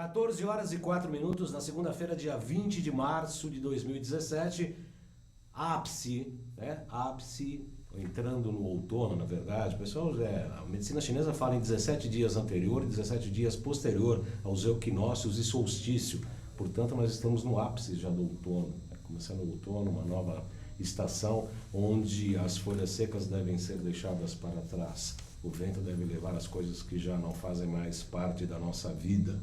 14 horas e 4 minutos, na segunda-feira, dia 20 de março de 2017, ápice, né? Ápice, entrando no outono, na verdade. Pessoal, a medicina chinesa fala em 17 dias anterior e 17 dias posterior aos equinócios e solstício. Portanto, nós estamos no ápice já do outono, né? Começando o outono, uma nova estação onde as folhas secas devem ser deixadas para trás. O vento deve levar as coisas que já não fazem mais parte da nossa vida.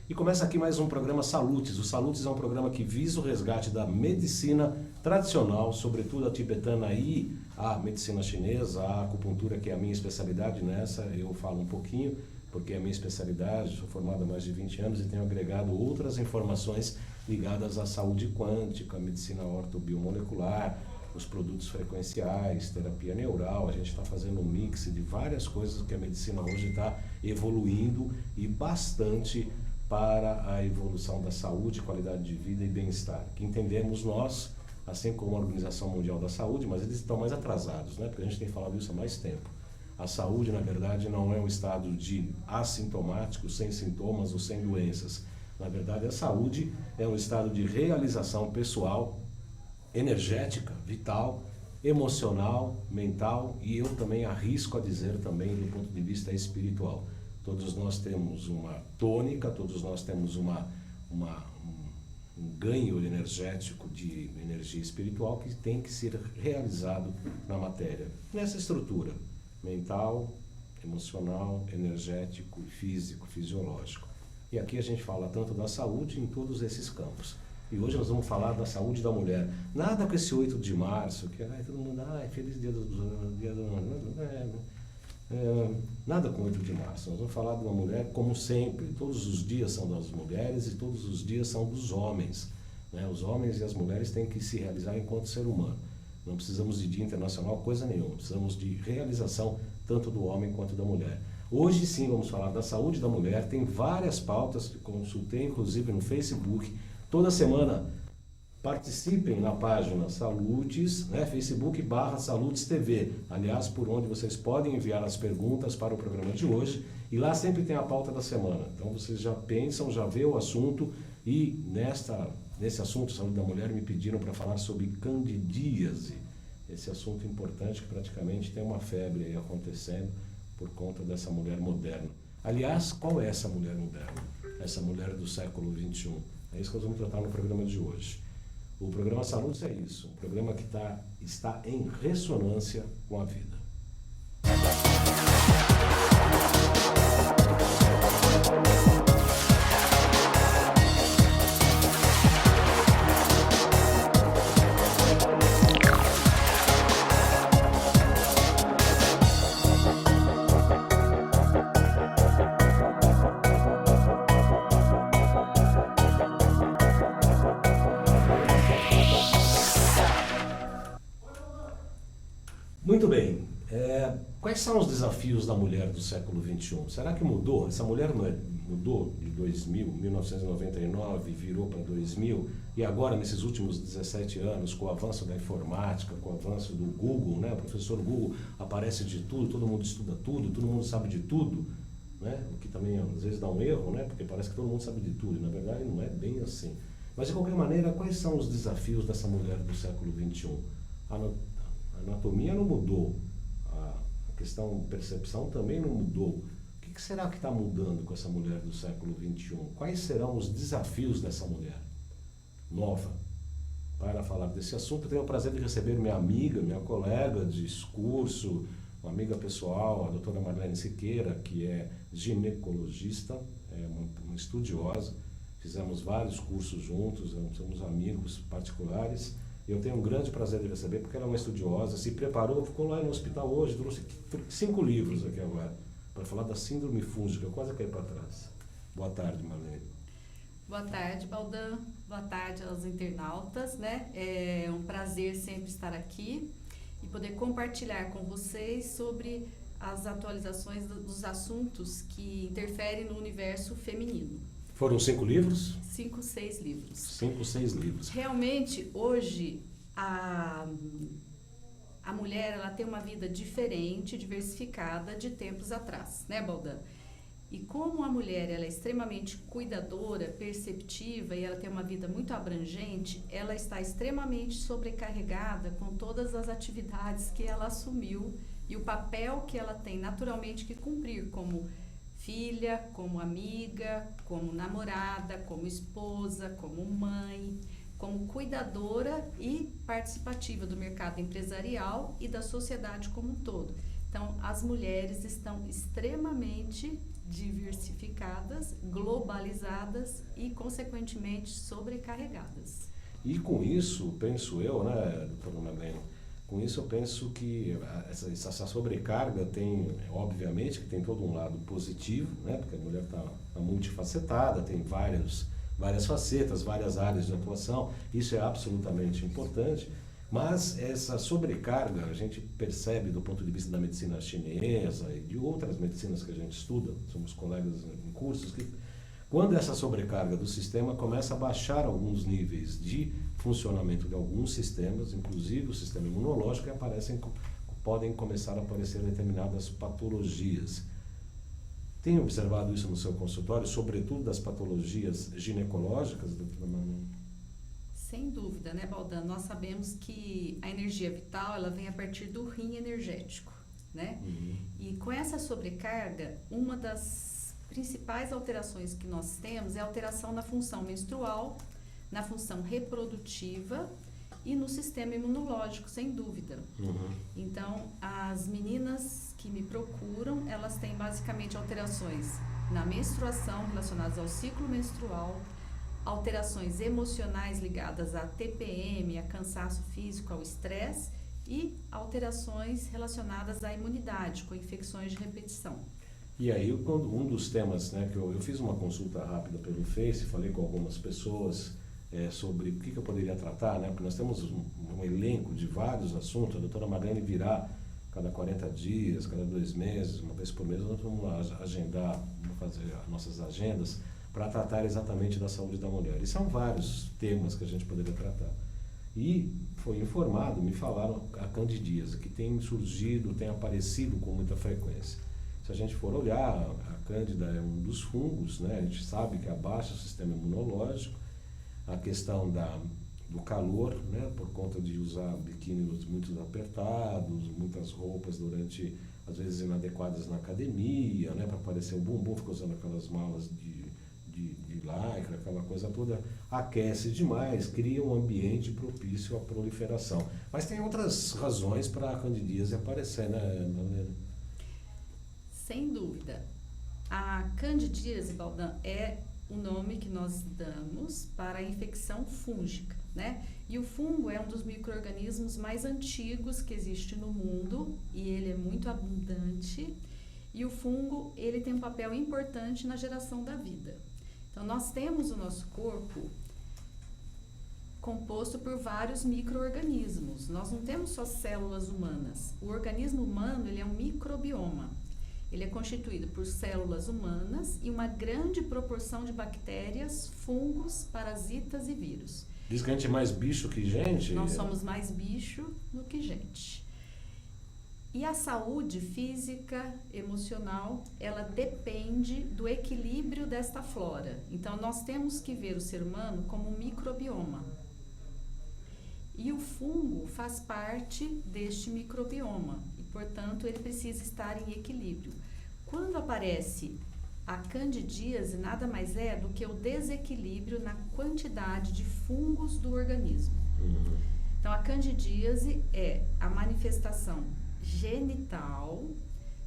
E começa aqui mais um programa Salutes. O Salutes é um programa que visa o resgate da medicina tradicional, sobretudo a tibetana e a medicina chinesa, a acupuntura, que é a minha especialidade nessa. Eu falo um pouquinho, porque é a minha especialidade, sou formado há mais de 20 anos e tenho agregado outras informações ligadas à saúde quântica, à medicina ortobiomolecular, os produtos frequenciais, terapia neural. A gente está fazendo um mix de várias coisas que a medicina hoje está evoluindo e bastante para a evolução da saúde, qualidade de vida e bem-estar, que entendemos nós, assim como a Organização Mundial da Saúde, mas eles estão mais atrasados, né? Porque a gente tem falado isso há mais tempo. A saúde, na verdade, não é um estado de assintomático, sem sintomas ou sem doenças. Na verdade, a saúde é um estado de realização pessoal, energética, vital, emocional, mental e eu também arrisco a dizer também do ponto de vista espiritual. Todos nós temos uma tônica, todos nós temos um ganho energético de energia espiritual que tem que ser realizado na matéria. Nessa estrutura mental, emocional, energético, físico, fisiológico. E aqui a gente fala tanto da saúde em todos esses campos. E hoje nós vamos falar da saúde da mulher. Nada com esse 8 de março, que todo mundo, feliz dia do nada com 8 de março. Nós vamos falar de uma mulher como sempre. Todos os dias são das mulheres e todos os dias são dos homens, né? Os homens e as mulheres têm que se realizar enquanto ser humano. Não precisamos de dia internacional, coisa nenhuma. Precisamos de realização tanto do homem quanto da mulher. Hoje sim vamos falar da saúde da mulher. Tem várias pautas que consultei, inclusive no Facebook. Toda semana participem na página Salutes, né? Facebook/Salutes TV. Aliás, por onde vocês podem enviar as perguntas para o programa de hoje. E lá sempre tem a pauta da semana. Então vocês já pensam, já vê o assunto. E nesse assunto, saúde da mulher, me pediram para falar sobre candidíase. Esse assunto importante que praticamente tem uma febre aí acontecendo por conta dessa mulher moderna. Aliás, qual é essa mulher moderna? Essa mulher do século XXI. É isso que nós vamos tratar no programa de hoje. O programa Salutes é isso, um programa que está em ressonância com a vida. Muito bem, quais são os desafios da mulher do século XXI? Será que mudou? Essa mulher mudou de 1999, virou para 2000, e agora nesses últimos 17 anos, com o avanço da informática, com o avanço do Google, né? O professor Google aparece de tudo, todo mundo estuda tudo, todo mundo sabe de tudo, né? O que também às vezes dá um erro, né? Porque parece que todo mundo sabe de tudo, e na verdade não é bem assim. Mas de qualquer maneira, quais são os desafios dessa mulher do século XXI? A anatomia não mudou, a questão percepção também não mudou. O que será que está mudando com essa mulher do século XXI? Quais serão os desafios dessa mulher nova? Para falar desse assunto, eu tenho o prazer de receber minha amiga, minha colega de curso, uma amiga pessoal, a doutora Marlene Siqueira, que é ginecologista, é uma estudiosa. Fizemos vários cursos juntos, somos amigos particulares. Eu tenho um grande prazer de receber, porque ela é uma estudiosa, se preparou, ficou lá no hospital hoje, trouxe 5 livros aqui agora, para falar da síndrome fúngica. Eu quase caí para trás. Boa tarde, Marlene. Boa tarde, Baldan. Boa tarde aos internautas, né? É um prazer sempre estar aqui e poder compartilhar com vocês sobre as atualizações dos assuntos que interferem no universo feminino. Foram 5 livros? 5, 6 livros. 5, 6 livros. Realmente, hoje, a mulher ela tem uma vida diferente, diversificada de tempos atrás, né, Baldan? E como a mulher ela é extremamente cuidadora, perceptiva e ela tem uma vida muito abrangente, ela está extremamente sobrecarregada com todas as atividades que ela assumiu e o papel que ela tem naturalmente que cumprir como filha, como amiga, como namorada, como esposa, como mãe, como cuidadora e participativa do mercado empresarial e da sociedade como um todo. Então, as mulheres estão extremamente diversificadas, globalizadas e, consequentemente, sobrecarregadas. E com isso, penso eu, né, doutora Marlene, com isso eu penso que essa sobrecarga tem, obviamente, que tem todo um lado positivo, né, porque a mulher está multifacetada, tem várias facetas, várias áreas de atuação, isso é absolutamente importante, mas essa sobrecarga a gente percebe do ponto de vista da medicina chinesa e de outras medicinas que a gente estuda, somos colegas em cursos, que quando essa sobrecarga do sistema começa a baixar alguns níveis de funcionamento de alguns sistemas, inclusive o sistema imunológico, e podem começar a aparecer determinadas patologias. Tem observado isso no seu consultório, sobretudo das patologias ginecológicas, doutora Marlene? Sem dúvida, né, Baldan? Nós sabemos que a energia vital, ela vem a partir do rim energético, né? E com essa sobrecarga, uma das principais alterações que nós temos é a alteração na função menstrual, na função reprodutiva e no sistema imunológico, sem dúvida. Então, as meninas que me procuram, elas têm basicamente alterações na menstruação relacionadas ao ciclo menstrual, alterações emocionais ligadas à TPM, a cansaço físico, ao estresse e alterações relacionadas à imunidade, com infecções de repetição. E aí, um dos temas, né, que eu fiz uma consulta rápida pelo Face, falei com algumas pessoas sobre o que eu poderia tratar, né, porque nós temos um elenco de vários assuntos, a doutora Marlene virá cada 40 dias, cada 2 meses, uma vez por mês, nós vamos agendar, vamos fazer as nossas agendas para tratar exatamente da saúde da mulher. E são vários temas que a gente poderia tratar. E foi informado, me falaram a candidíase, que tem surgido, tem aparecido com muita frequência. Se a gente for olhar, a cândida é um dos fungos, né? A gente sabe que abaixa o sistema imunológico, a questão do calor, né? Por conta de usar biquínis muito apertados, muitas roupas às vezes inadequadas na academia, né? Para parecer o bumbum, fica usando aquelas malas de lycra, aquela coisa toda, aquece demais, cria um ambiente propício à proliferação. Mas tem outras razões para a candidíase aparecer, né, Marlene? Sem dúvida. A candidíase, Baldan, é o nome que nós damos para a infecção fúngica, né? E o fungo é um dos micro-organismos mais antigos que existe no mundo e ele é muito abundante. E o fungo, ele tem um papel importante na geração da vida. Então, nós temos o nosso corpo composto por vários micro-organismos. Nós não temos só células humanas. O organismo humano, ele é um microbioma. Ele é constituído por células humanas e uma grande proporção de bactérias, fungos, parasitas e vírus. Diz que a gente é mais bicho que gente? Nós somos mais bicho do que gente. E a saúde física, emocional, ela depende do equilíbrio desta flora. Então, nós temos que ver o ser humano como um microbioma. E o fungo faz parte deste microbioma e, portanto, ele precisa estar em equilíbrio. Quando aparece a candidíase, nada mais é do que o desequilíbrio na quantidade de fungos do organismo. Então, a candidíase é a manifestação genital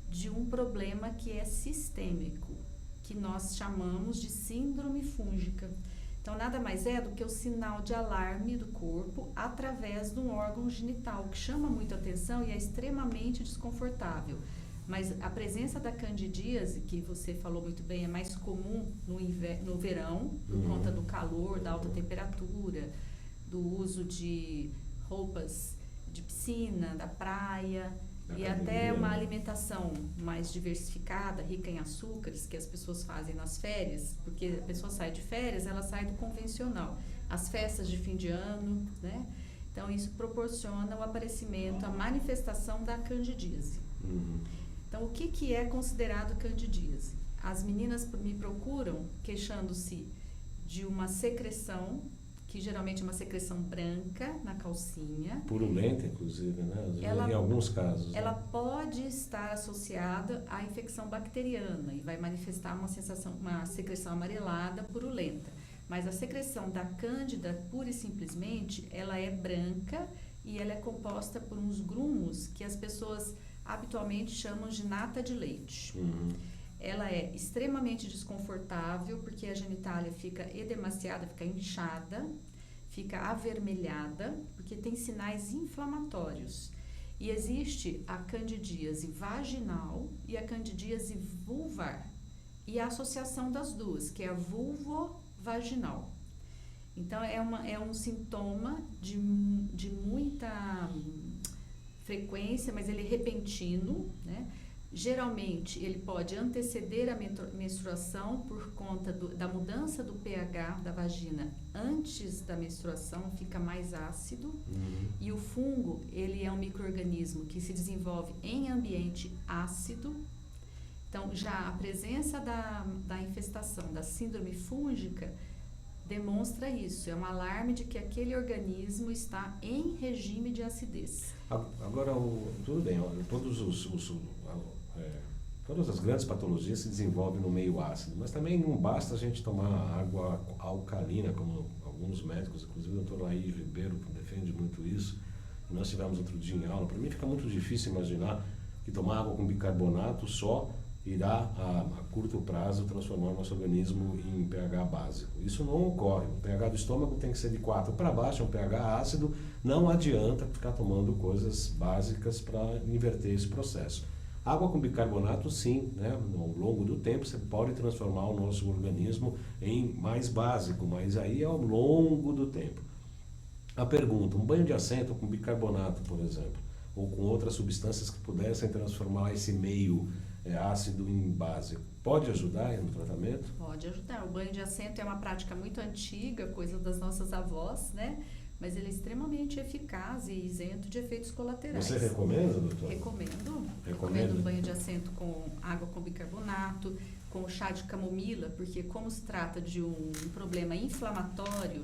de um problema que é sistêmico, que nós chamamos de síndrome fúngica. Então, nada mais é do que o sinal de alarme do corpo através de um órgão genital, que chama muito atenção e é extremamente desconfortável. Mas a presença da candidíase, que você falou muito bem, é mais comum no verão, por conta do calor, da alta temperatura, do uso de roupas de piscina, da praia, e até uma alimentação mais diversificada, rica em açúcares, que as pessoas fazem nas férias, porque a pessoa sai de férias, ela sai do convencional. As festas de fim de ano, né? Então, isso proporciona o aparecimento, a manifestação da candidíase. Então, o que é considerado candidíase? as meninas me procuram queixando-se de uma secreção, que geralmente é uma secreção branca na calcinha. Purulenta, inclusive, né? Ela, em alguns casos. Ela né? pode estar associada à infecção bacteriana e vai manifestar uma secreção amarelada purulenta. Mas a secreção da cândida, pura e simplesmente, ela é branca e ela é composta por uns grumos que as pessoas habitualmente chamam de nata de leite. Uhum. Ela é extremamente desconfortável porque a genitália fica edemaciada, fica inchada, fica avermelhada, porque tem sinais inflamatórios. E existe a candidíase vaginal e a candidíase vulvar. E a associação das duas, que é a vulvovaginal. Então, é um sintoma de muita frequência, mas ele é repentino, né? Geralmente, ele pode anteceder a menstruação por conta da mudança do pH da vagina antes da menstruação, fica mais ácido. Uhum. E o fungo, ele é um micro-organismo que se desenvolve em ambiente ácido. Então, já a presença da infestação da síndrome fúngica demonstra isso, é um alarme de que aquele organismo está em regime de acidez. Agora, tudo bem, todas as grandes patologias se desenvolvem no meio ácido, mas também não basta a gente tomar água alcalina, como alguns médicos, inclusive o Dr. Laí Ribeiro defende muito isso, e nós tivemos outro dia em aula. Para mim fica muito difícil imaginar que tomar água com bicarbonato só irá a curto prazo transformar o nosso organismo em pH básico. Isso não ocorre. O pH do estômago tem que ser de 4 para baixo, é um pH ácido, não adianta ficar tomando coisas básicas para inverter esse processo. Água com bicarbonato, sim, né? Ao longo do tempo você pode transformar o nosso organismo em mais básico, mas aí é ao longo do tempo. A pergunta, um banho de assento com bicarbonato, por exemplo, ou com outras substâncias que pudessem transformar esse meio ácido em básico, pode ajudar no tratamento? Pode ajudar. O banho de assento é uma prática muito antiga, coisa das nossas avós, né? Mas ele é extremamente eficaz e isento de efeitos colaterais. Você recomenda, doutor? Recomendo banho de assento com água com bicarbonato, com chá de camomila, porque como se trata de um problema inflamatório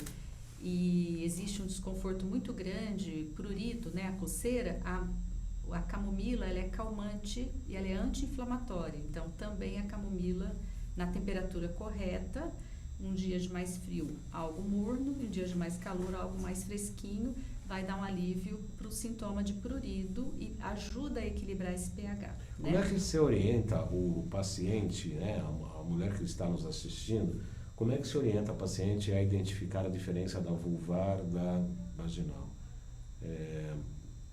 e existe um desconforto muito grande, prurito, né, a coceira, a camomila ela é calmante e ela é anti-inflamatória. Então, também a camomila, na temperatura correta, um dia de mais frio, algo morno, e um dia de mais calor, algo mais fresquinho, vai dar um alívio para o sintoma de prurido e ajuda a equilibrar esse pH. Como né? é que você orienta o paciente, né, a mulher que está nos assistindo, como é que se orienta a paciente a identificar a diferença da vulvar da vaginal?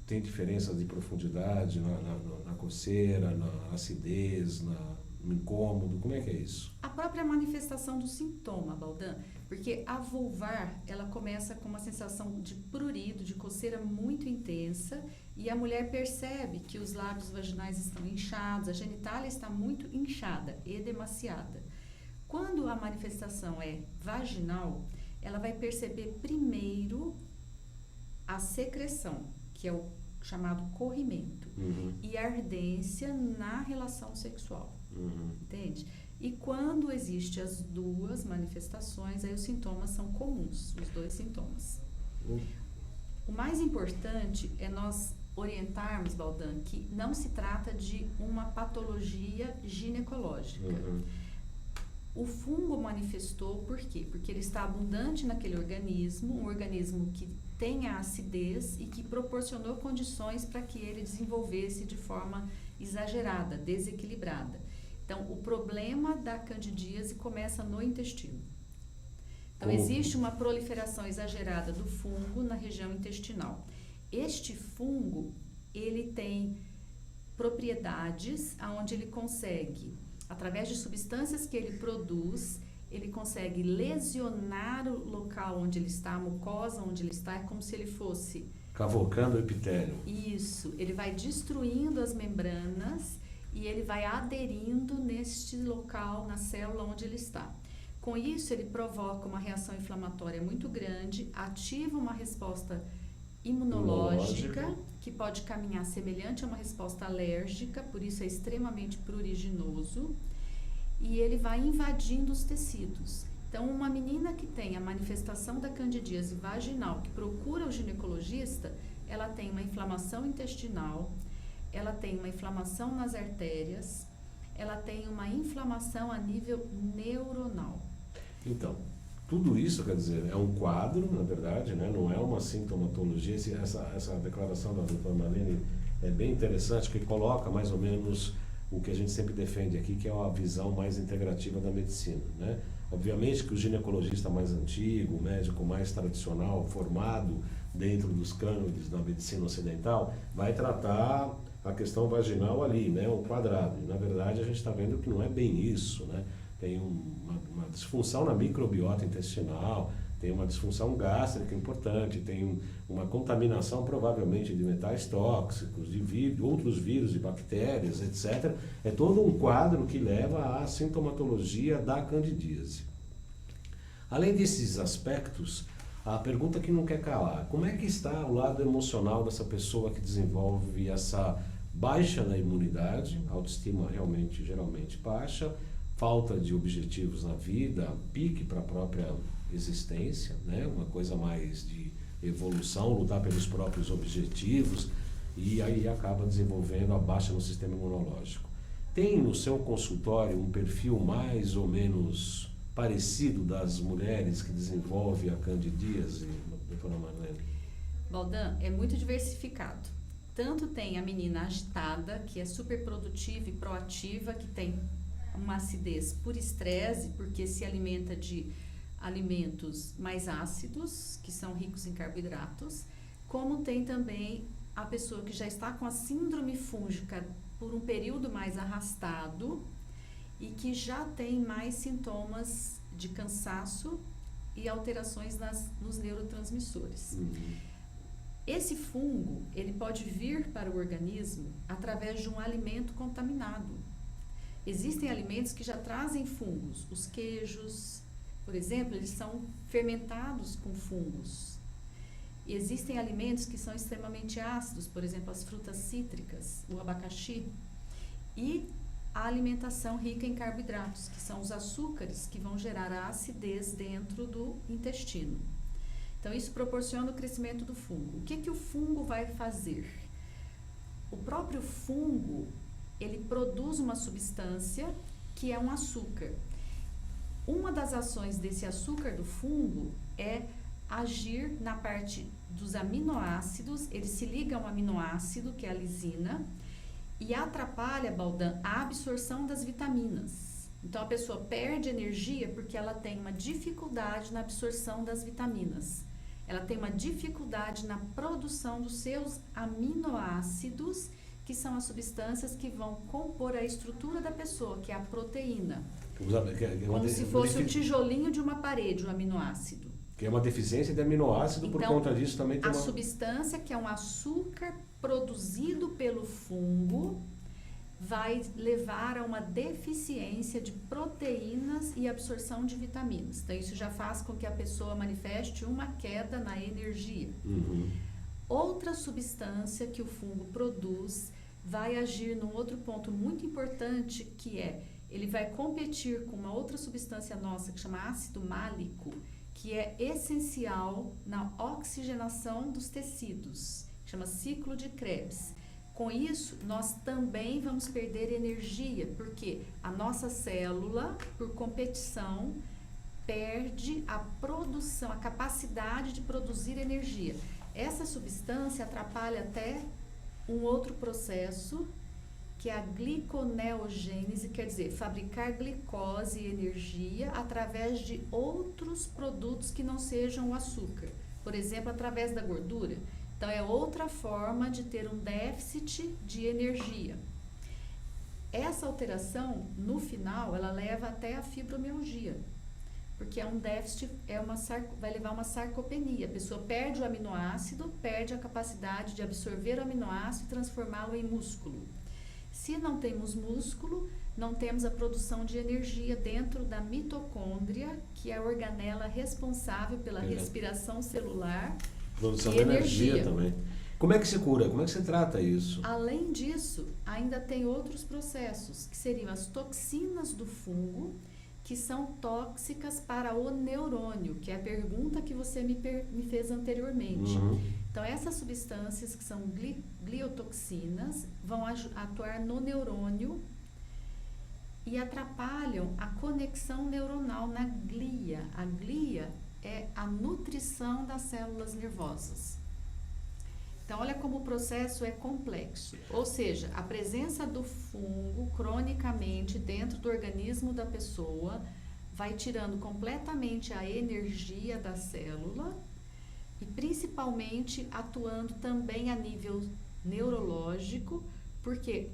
Tem diferenças de profundidade na coceira, na acidez, no incômodo? Como é que é isso? A própria manifestação do sintoma, Baldan, porque a vulvar, ela começa com uma sensação de prurido, de coceira muito intensa, e a mulher percebe que os lábios vaginais estão inchados, a genitália está muito inchada, edemaciada. Quando a manifestação é vaginal, ela vai perceber primeiro a secreção, que é o chamado corrimento, e a ardência na relação sexual, entende? E quando existem as duas manifestações, aí os sintomas são comuns, os dois sintomas. O mais importante é nós orientarmos, Baldan, que não se trata de uma patologia ginecológica. O fungo manifestou por quê? Porque ele está abundante naquele organismo, um organismo que tem a acidez e que proporcionou condições para que ele desenvolvesse de forma exagerada, desequilibrada. Então, o problema da candidíase começa no intestino. Então, existe uma proliferação exagerada do fungo na região intestinal. Este fungo, ele tem propriedades onde ele consegue, através de substâncias que ele produz, ele consegue lesionar o local onde ele está, a mucosa onde ele está, é como se ele fosse... Cavocando o epitélio. Isso, ele vai destruindo as membranas e ele vai aderindo neste local, na célula onde ele está. Com isso, ele provoca uma reação inflamatória muito grande, ativa uma resposta imunológica, que pode caminhar semelhante a uma resposta alérgica, por isso é extremamente pruriginoso. e ele vai invadindo os tecidos. Então, uma menina que tem a manifestação da candidíase vaginal, que procura o ginecologista, ela tem uma inflamação intestinal, ela tem uma inflamação nas artérias, ela tem uma inflamação a nível neuronal. Então, tudo isso, quer dizer, é um quadro, na verdade, né? Não é uma sintomatologia. Essa declaração da doutora Marlene é bem interessante, que coloca mais ou menos o que a gente sempre defende aqui, que é a visão mais integrativa da medicina, né? Obviamente que o ginecologista mais antigo, o médico mais tradicional, formado dentro dos cânones da medicina ocidental, vai tratar a questão vaginal ali, né, o quadrado. E, na verdade, a gente está vendo que não é bem isso, né? Tem uma disfunção na microbiota intestinal, tem uma disfunção gástrica importante, tem uma contaminação provavelmente de metais tóxicos, de outros vírus e bactérias, etc. É todo um quadro que leva à sintomatologia da candidíase. Além desses aspectos, a pergunta que não quer calar: como é que está o lado emocional dessa pessoa que desenvolve essa baixa na imunidade, autoestima realmente, geralmente baixa, falta de objetivos na vida, pique para a própria existência, né? Uma coisa mais de evolução, lutar pelos próprios objetivos, e aí acaba desenvolvendo a baixa no sistema imunológico. Tem no seu consultório um perfil mais ou menos parecido das mulheres que desenvolvem a candidíase, doutora Marlene? Baldan, é muito diversificado. Tanto tem a menina agitada, que é super produtiva e proativa, que tem uma acidez por estresse, porque se alimenta de alimentos mais ácidos, que são ricos em carboidratos, como tem também a pessoa que já está com a síndrome fúngica por um período mais arrastado e que já tem mais sintomas de cansaço e alterações nos neurotransmissores. Esse fungo, ele pode vir para o organismo através de um alimento contaminado. Existem alimentos que já trazem fungos. Os queijos, por exemplo, eles são fermentados com fungos. E existem alimentos que são extremamente ácidos, por exemplo, as frutas cítricas, o abacaxi. E a alimentação rica em carboidratos, que são os açúcares que vão gerar a acidez dentro do intestino. Então, isso proporciona o crescimento do fungo. O que o fungo vai fazer? O próprio fungo, ele produz uma substância que é um açúcar. Uma das ações desse açúcar do fungo é agir na parte dos aminoácidos. Ele se liga a um aminoácido, que é a lisina, e atrapalha, Baldan, a absorção das vitaminas. Então, a pessoa perde energia porque ela tem uma dificuldade na absorção das vitaminas. Ela tem uma dificuldade na produção dos seus aminoácidos, que são as substâncias que vão compor a estrutura da pessoa, que é a proteína. Como se fosse o tijolinho de uma parede, o aminoácido. Que é uma deficiência de aminoácido, então, por conta disso também tem a substância, que é um açúcar produzido pelo fungo, vai levar a uma deficiência de proteínas e absorção de vitaminas. Então, isso já faz com que a pessoa manifeste uma queda na energia. Outra substância que o fungo produz vai agir num outro ponto muito importante, que é, ele vai competir com uma outra substância nossa, que chama ácido málico, que é essencial na oxigenação dos tecidos, chama ciclo de Krebs. Com isso, nós também vamos perder energia, porque a nossa célula, por competição, perde a produção, a capacidade de produzir energia. Essa substância atrapalha até um outro processo, que é a gliconeogênese, quer dizer, fabricar glicose e energia através de outros produtos que não sejam o açúcar. Por exemplo, através da gordura. Então, é outra forma de ter um déficit de energia. Essa alteração, no final, ela leva até a fibromialgia, porque é um déficit, vai levar a uma sarcopenia. A pessoa perde o aminoácido, perde a capacidade de absorver o aminoácido e transformá-lo em músculo. Se não temos músculo, não temos a produção de energia dentro da mitocôndria, que é a organela responsável pela respiração celular. Produção de energia também. Como é que se cura? Como é que se trata isso? Além disso, ainda tem outros processos, que seriam as toxinas do fungo, que são tóxicas para o neurônio, que é a pergunta que você me fez anteriormente. Então, essas substâncias, que são gliotoxinas, vão atuar no neurônio e atrapalham a conexão neuronal na glia. A glia é a nutrição das células nervosas. Então, olha como o processo é complexo. Ou seja, a presença do fungo cronicamente dentro do organismo da pessoa vai tirando completamente a energia da célula e principalmente atuando também a nível neurológico, porque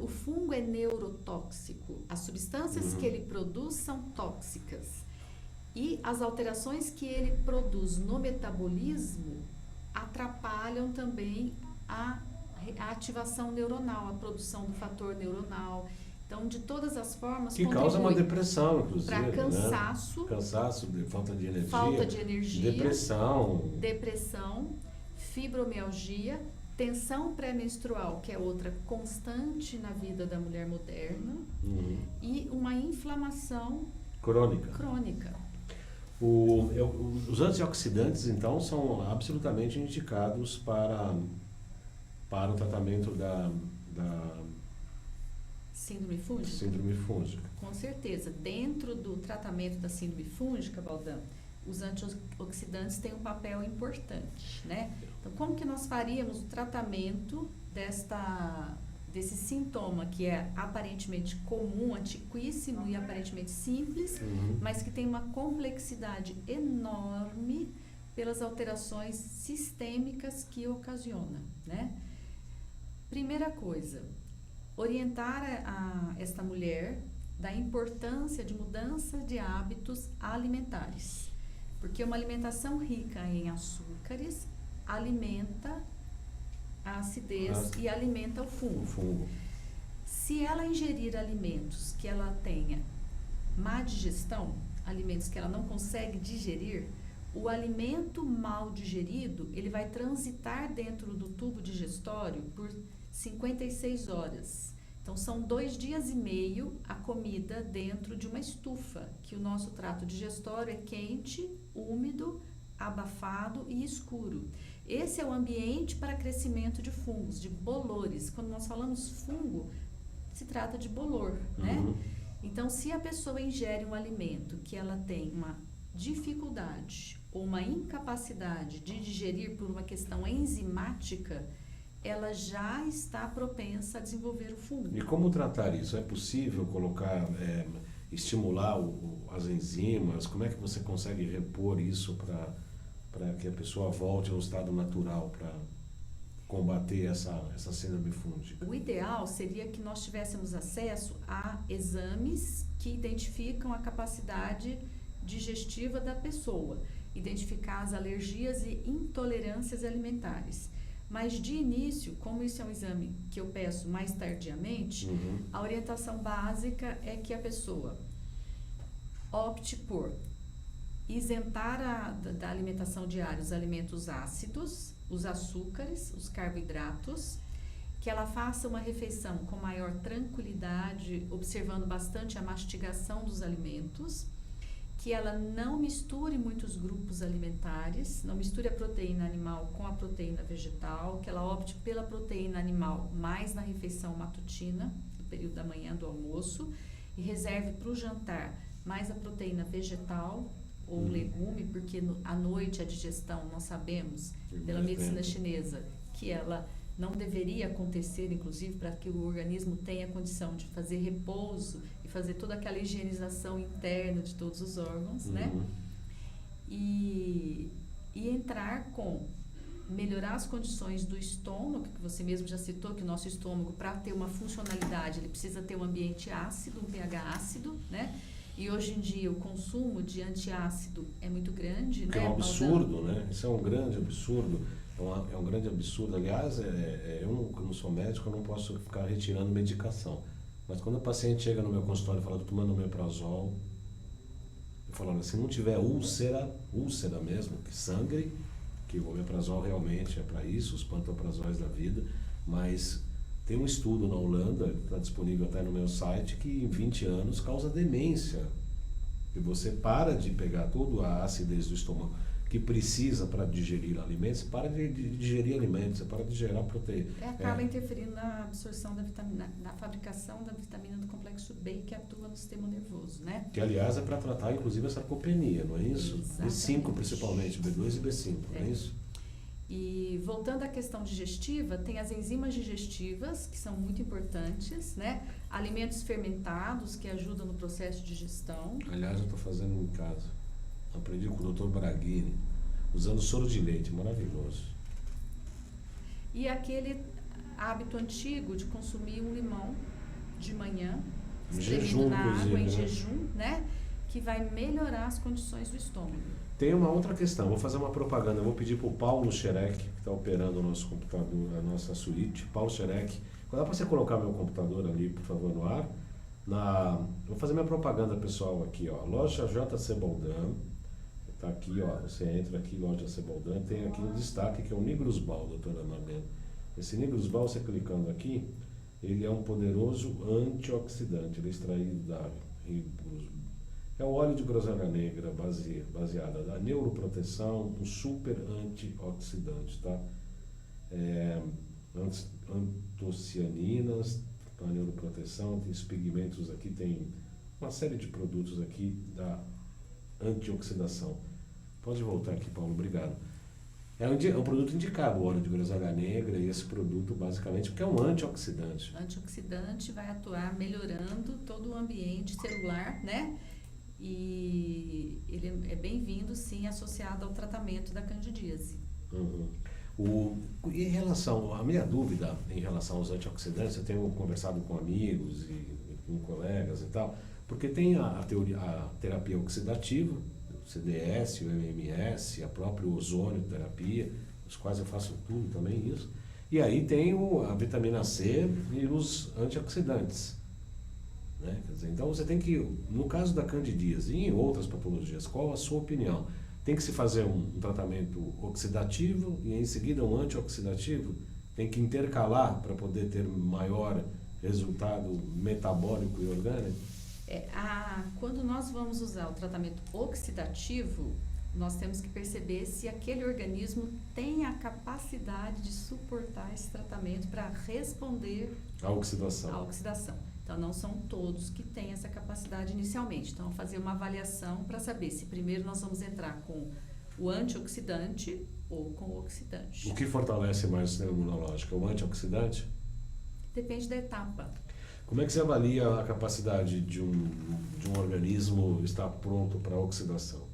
o fungo é neurotóxico, as substâncias que ele produz são tóxicas e as alterações que ele produz no metabolismo atrapalham também a ativação neuronal, a produção do fator neuronal. Então, de todas as formas, que causa uma depressão, inclusive. Para cansaço, né? Cansaço, falta de energia, depressão, fibromialgia, tensão pré-menstrual, que é outra constante na vida da mulher moderna, e uma inflamação crônica. Os antioxidantes, então, são absolutamente indicados para o tratamento da síndrome fúngica? Síndrome fúngica. Com certeza. Dentro do tratamento da síndrome fúngica, Baldan, os antioxidantes têm um papel importante, né? Então, como que nós faríamos o tratamento desse sintoma que é aparentemente comum, antiquíssimo e aparentemente simples, mas que tem uma complexidade enorme pelas alterações sistêmicas que ocasiona, né? Primeira coisa, orientar esta mulher da importância de mudança de hábitos alimentares, porque uma alimentação rica em açúcares alimenta a acidez e alimenta o fungo. Se ela ingerir alimentos que ela tenha má digestão, alimentos que ela não consegue digerir, o alimento mal digerido, ele vai transitar dentro do tubo digestório por 56 horas. Então, são 2 dias e meio a comida dentro de uma estufa, que o nosso trato digestório é quente, úmido, abafado e escuro. Esse é o ambiente para crescimento de fungos, de bolores. Quando nós falamos fungo, se trata de bolor, né? Então, se a pessoa ingere um alimento que ela tem uma dificuldade ou uma incapacidade de digerir por uma questão enzimática, ela já está propensa a desenvolver o fungo. E como tratar isso? É possível colocar, estimular as enzimas? Como é que você consegue repor isso para que a pessoa volte ao estado natural para combater essa síndrome fúngica? O ideal seria que nós tivéssemos acesso a exames que identificam a capacidade digestiva da pessoa, identificar as alergias e intolerâncias alimentares. Mas de início, como isso é um exame que eu peço mais tardiamente, a orientação básica é que a pessoa opte por isentar da alimentação diária os alimentos ácidos, os açúcares, os carboidratos, que ela faça uma refeição com maior tranquilidade, observando bastante a mastigação dos alimentos, que ela não misture muitos grupos alimentares, não misture a proteína animal com a proteína vegetal, que ela opte pela proteína animal mais na refeição matutina, no período da manhã do almoço, e reserve para o jantar mais a proteína vegetal ou legume, porque à noite a digestão, nós sabemos, pela medicina chinesa, que ela não deveria acontecer, inclusive, para que o organismo tenha condição de fazer repouso e fazer toda aquela higienização interna de todos os órgãos, né? E entrar com melhorar as condições do estômago, que você mesmo já citou, que o nosso estômago, para ter uma funcionalidade, ele precisa ter um ambiente ácido, um pH ácido, né? E hoje em dia o consumo de antiácido é muito grande, né? É um absurdo, né? Isso é um grande absurdo. É um grande absurdo. Aliás, eu não sou médico, eu não posso ficar retirando medicação. Mas quando o paciente chega no meu consultório e fala, estou tomando omeprazol, eu falo, se não tiver úlcera mesmo, que sangre, que o omeprazol realmente é para isso, os pantoprazóis da vida, mas tem um estudo na Holanda, está disponível até no meu site, que em 20 anos causa demência. E você para de pegar toda a acidez do estômago que precisa para digerir alimentos, você para de digerir alimentos, você para de gerar proteína. Acaba interferindo na absorção da vitamina, na fabricação da vitamina do complexo B, que atua no sistema nervoso, né? Que, aliás, é para tratar, inclusive, a sarcopenia, não é isso? Exatamente. B5, principalmente, B2 e B5, não é isso? E voltando à questão digestiva, tem as enzimas digestivas, que são muito importantes, né? Alimentos fermentados, que ajudam no processo de digestão. Aliás, eu estou fazendo em casa. Aprendi com o Dr. Braghini, usando soro de leite, maravilhoso. E aquele hábito antigo de consumir um limão de manhã, Em jejum, na água, em né? jejum, né? Que vai melhorar as condições do estômago. Tem uma outra questão, vou fazer uma propaganda, eu vou pedir para o Paulo Xerec, que está operando o nosso computador, a nossa suíte. Paulo Xerec, dá para você colocar meu computador ali, por favor, no ar? Vou fazer minha propaganda pessoal aqui, ó, loja JC Baldan, tá aqui, ó, você entra aqui, loja JC Baldan, tem aqui um destaque que é o Nigrosbal, doutora Marlene. Esse Nigrosbal, você clicando aqui, ele é um poderoso antioxidante, ele é extraído da é o óleo de groselha negra baseada da neuroproteção, um super antioxidante, tá? Antocianinas, a neuroproteção, tem esses pigmentos aqui, tem uma série de produtos aqui da antioxidação. Pode voltar aqui, Paulo, obrigado. É um produto indicado, o óleo de groselha negra, e esse produto basicamente porque é um antioxidante. Antioxidante vai atuar melhorando todo o ambiente celular, né? E ele é bem-vindo, sim, associado ao tratamento da candidíase. Em relação, a minha dúvida em relação aos antioxidantes, eu tenho conversado com amigos e com colegas e tal, porque tem a terapia oxidativa, o CDS, o MMS, a própria ozônio terapia, os quais eu faço tudo também isso. E aí tem a vitamina C e os antioxidantes. Né? Quer dizer, então você tem que, no caso da candidíase e em outras patologias, qual a sua opinião? Tem que se fazer um tratamento oxidativo e em seguida um antioxidativo? Tem que intercalar para poder ter maior resultado metabólico e orgânico? Quando nós vamos usar o tratamento oxidativo, nós temos que perceber se aquele organismo tem a capacidade de suportar esse tratamento para responder à oxidação. Então, não são todos que têm essa capacidade inicialmente. Então, fazer uma avaliação para saber se primeiro nós vamos entrar com o antioxidante ou com o oxidante. O que fortalece mais o sistema imunológico? O antioxidante? Depende da etapa. Como é que você avalia a capacidade de um organismo estar pronto para a oxidação?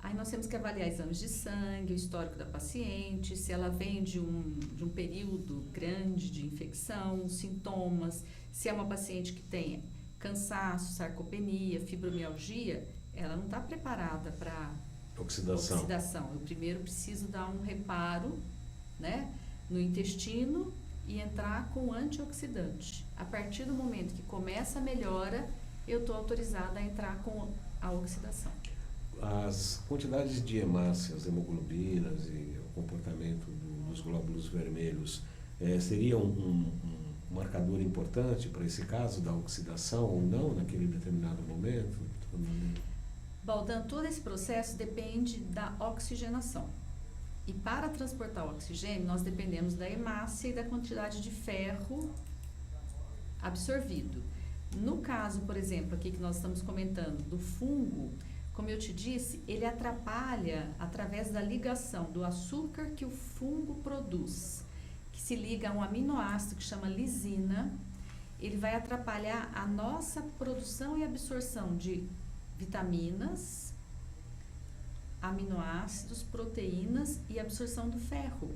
Aí nós temos que avaliar exames de sangue, o histórico da paciente, se ela vem de um período grande de infecção, sintomas, se é uma paciente que tem cansaço, sarcopenia, fibromialgia, ela não está preparada para oxidação. Eu primeiro preciso dar um reparo, né, no intestino e entrar com antioxidante. A partir do momento que começa a melhora, eu estou autorizada a entrar com a oxidação. As quantidades de hemácias, hemoglobinas e o comportamento dos glóbulos vermelhos seriam um marcador importante para esse caso da oxidação ou não naquele determinado momento? Baldan, todo esse processo depende da oxigenação. E para transportar o oxigênio, nós dependemos da hemácia e da quantidade de ferro absorvido. No caso, por exemplo, aqui que nós estamos comentando, do fungo, como eu te disse, ele atrapalha através da ligação do açúcar que o fungo produz, que se liga a um aminoácido que chama lisina. Ele vai atrapalhar a nossa produção e absorção de vitaminas, aminoácidos, proteínas e absorção do ferro.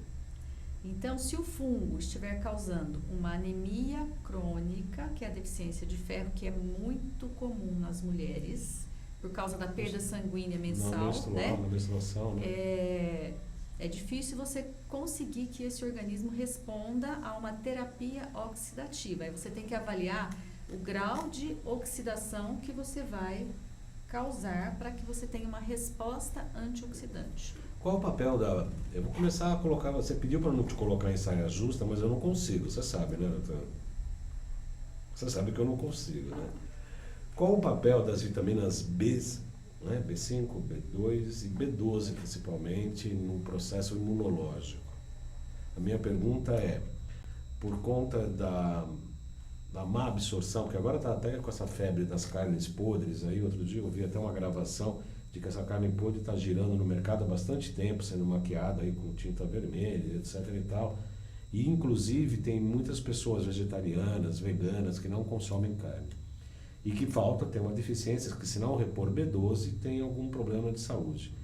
Então, se o fungo estiver causando uma anemia crônica, que é a deficiência de ferro, que é muito comum nas mulheres, por causa da perda sanguínea mensal, na menstruação, né? É difícil você conseguir que esse organismo responda a uma terapia oxidativa. Aí você tem que avaliar o grau de oxidação que você vai causar para que você tenha uma resposta antioxidante. Qual o papel da... Eu vou começar a colocar... Você pediu para não te colocar em saia justa, mas eu não consigo. Você sabe, né, Natan? Você sabe que eu não consigo, né? Qual o papel das vitaminas B, né, B5, B2 e B12, principalmente, no processo imunológico? A minha pergunta é, por conta da má absorção, que agora está até com essa febre das carnes podres aí, outro dia eu vi até uma gravação de que essa carne podre está girando no mercado há bastante tempo, sendo maquiada aí com tinta vermelha, etc e tal. E inclusive tem muitas pessoas vegetarianas, veganas, que não consomem carne. E que falta, tem uma deficiência, que se não repor B12, tem algum problema de saúde.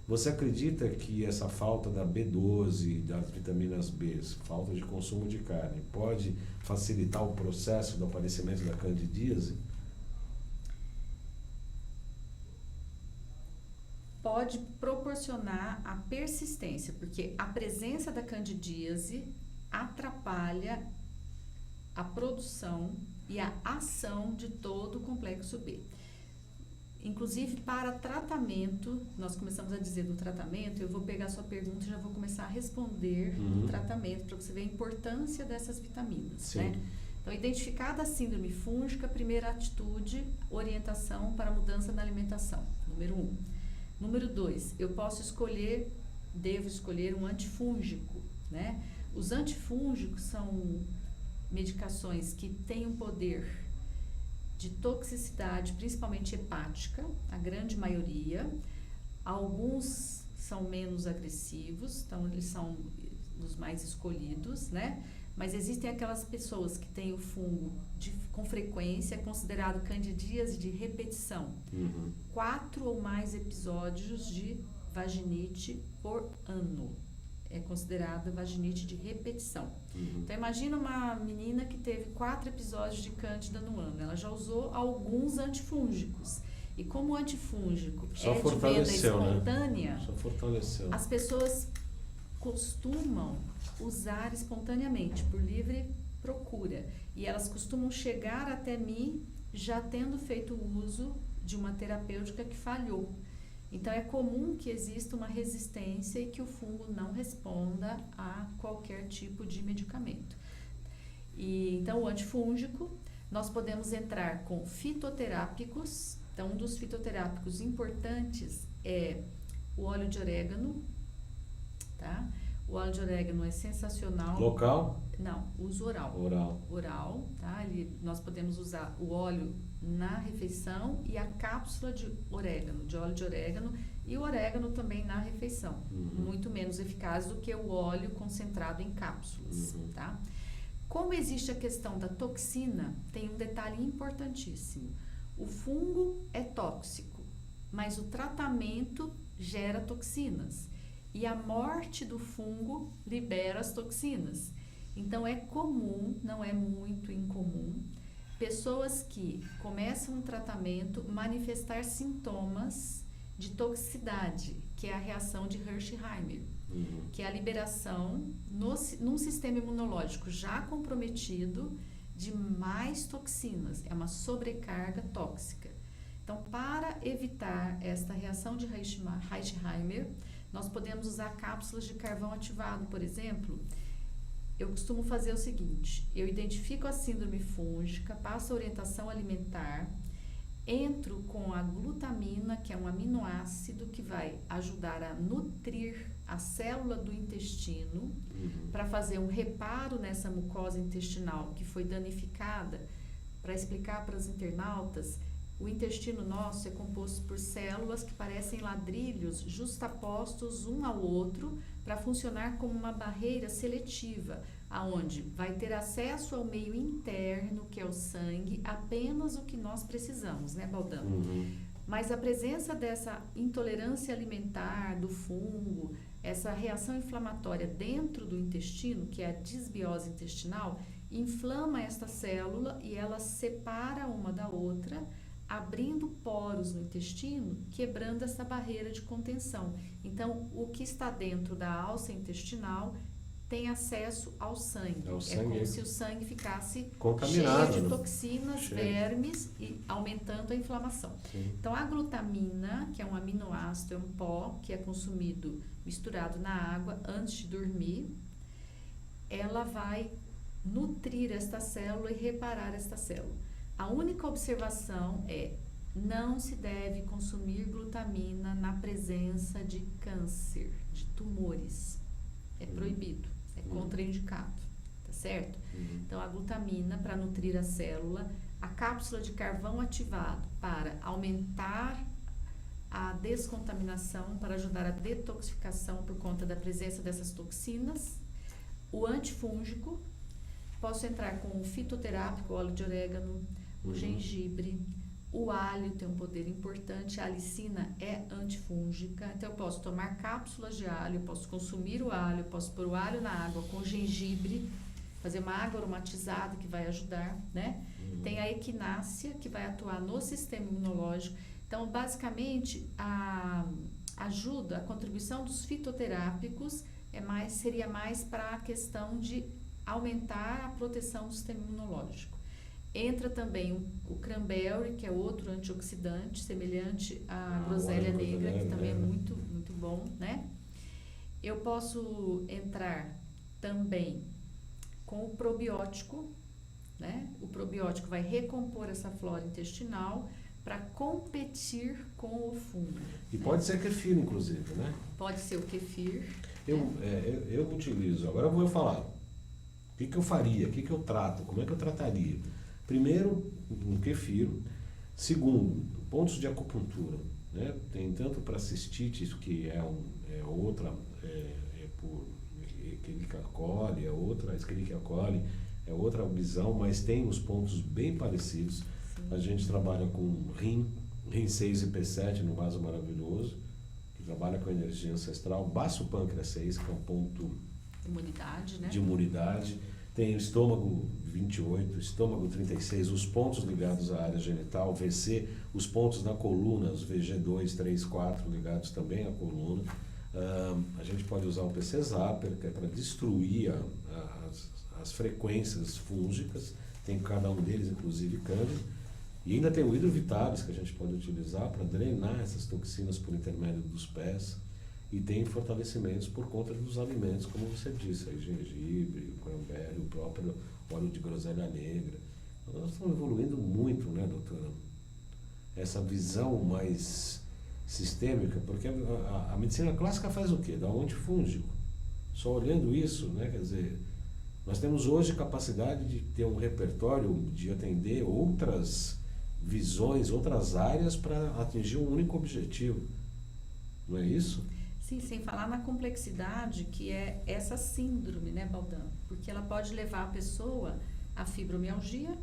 Você acredita que essa falta da B12, das vitaminas B, falta de consumo de carne, pode facilitar o processo do aparecimento da candidíase? Pode proporcionar a persistência, porque a presença da candidíase atrapalha a produção e a ação de todo o complexo B. Inclusive, para tratamento, nós começamos a dizer do tratamento, eu vou pegar a sua pergunta e já vou começar a responder do tratamento, para você ver a importância dessas vitaminas. Sim. Né? Então, identificada a síndrome fúngica, primeira atitude, orientação para mudança na alimentação, número 1. Número 2, eu posso escolher, devo escolher um antifúngico, né? Os antifúngicos são medicações que têm um poder de toxicidade, principalmente hepática, a grande maioria. Alguns são menos agressivos, então eles são os mais escolhidos, né? Mas existem aquelas pessoas que têm o fungo com frequência, é considerado candidíase de repetição. 4 ou mais episódios de vaginite por ano. É considerada vaginite de repetição. Então, imagina uma menina que teve 4 episódios de cândida no ano. Ela já usou alguns antifúngicos. E como o antifúngico Só é de venda espontânea, né? Só fortaleceu. As pessoas costumam usar espontaneamente, por livre procura. E elas costumam chegar até mim já tendo feito uso de uma terapêutica que falhou. Então, é comum que exista uma resistência e que o fungo não responda a qualquer tipo de medicamento. Então, o antifúngico, nós podemos entrar com fitoterápicos. Então, um dos fitoterápicos importantes é o óleo de orégano, tá? O óleo de orégano é sensacional. Local? Não, uso oral. Oral, tá? Nós podemos usar o óleo na refeição e a cápsula de óleo de orégano e o orégano também na refeição. Muito menos eficaz do que o óleo concentrado em cápsulas, tá? Como existe a questão da toxina, tem um detalhe importantíssimo. O fungo é tóxico, mas o tratamento gera toxinas. E a morte do fungo libera as toxinas. Então, é comum, não é muito incomum, pessoas que começam um tratamento manifestar sintomas de toxicidade, que é a reação de Hersheimer, que é a liberação num sistema imunológico já comprometido de mais toxinas, é uma sobrecarga tóxica. Então, para evitar esta reação de Hersheimer, nós podemos usar cápsulas de carvão ativado, por exemplo. Eu costumo fazer o seguinte, eu identifico a síndrome fúngica, passo a orientação alimentar, entro com a glutamina, que é um aminoácido que vai ajudar a nutrir a célula do intestino, para fazer um reparo nessa mucosa intestinal que foi danificada. Para explicar para os internautas, o intestino nosso é composto por células que parecem ladrilhos justapostos um ao outro para funcionar como uma barreira seletiva, aonde vai ter acesso ao meio interno, que é o sangue, apenas o que nós precisamos, né, Baldão? Mas a presença dessa intolerância alimentar, do fungo, essa reação inflamatória dentro do intestino, que é a disbiose intestinal, inflama esta célula e ela separa uma da outra, abrindo poros no intestino, quebrando essa barreira de contenção. Então, o que está dentro da alça intestinal tem acesso ao sangue. Ao É sangue. como se o sangue ficasse Contaminado, cheio de né? toxinas, Cheio. vermes e aumentando a inflamação. Sim. Então, a glutamina, que é um aminoácido, é um pó que é consumido misturado na água antes de dormir, ela vai nutrir esta célula e reparar esta célula. A única observação é: não se deve consumir glutamina na presença de câncer, de tumores. É proibido, é contraindicado, tá certo? Então, a glutamina, para nutrir a célula, a cápsula de carvão ativado para aumentar a descontaminação, para ajudar a detoxificação por conta da presença dessas toxinas, o antifúngico, posso entrar com o fitoterápico, óleo de orégano, o gengibre, o alho tem um poder importante, a alicina é antifúngica, então eu posso tomar cápsulas de alho, eu posso consumir o alho, eu posso pôr o alho na água com gengibre, fazer uma água aromatizada que vai ajudar, né? Tem a equinácea, que vai atuar no sistema imunológico. Então, basicamente, a ajuda, a contribuição dos fitoterápicos seria mais para a questão de aumentar a proteção do sistema imunológico. Entra também o cranberry, que é outro antioxidante, semelhante à groselha negra, que também é muito, muito bom, né? Eu posso entrar também com o probiótico, né? O probiótico vai recompor essa flora intestinal para competir com o fungo. E pode ser kefir, inclusive, né? Pode ser o kefir. Eu utilizo, agora eu vou falar, o que eu faria, o que eu trato, como é que eu trataria? Primeiro, um kefir. Segundo, pontos de acupuntura, né? Tem tanto para cistite, que é outra, por Escherichia coli, Escherichia coli, é outra visão, mas tem os pontos bem parecidos. Sim. A gente trabalha com rim 6 e P7 no vaso maravilhoso, que trabalha com energia ancestral, baço pâncreas 6, que é um ponto imunidade, né? de imunidade. Tem o estômago 28, estômago 36, os pontos ligados à área genital, VC, os pontos na coluna, os VG2, 3, 4 ligados também à coluna. A gente pode usar o PC Zapper, que é para destruir as frequências fúngicas, tem cada um deles, inclusive cândida. E ainda tem o hidrovitalis, que a gente pode utilizar para drenar essas toxinas por intermédio dos pés. E tem fortalecimentos por conta dos alimentos, como você disse, aí, gengibre, o cranberry, o próprio óleo de groselha negra. Nós estamos evoluindo muito, né, doutora? Essa visão mais sistêmica, porque a medicina clássica faz o quê? Dá um antifúngico. Só olhando isso, né, quer dizer, nós temos hoje capacidade de ter um repertório de atender outras visões, outras áreas para atingir um único objetivo. Não é isso? Sim, sem falar na complexidade que é essa síndrome, né, Baldan? Porque ela pode levar a pessoa à fibromialgia,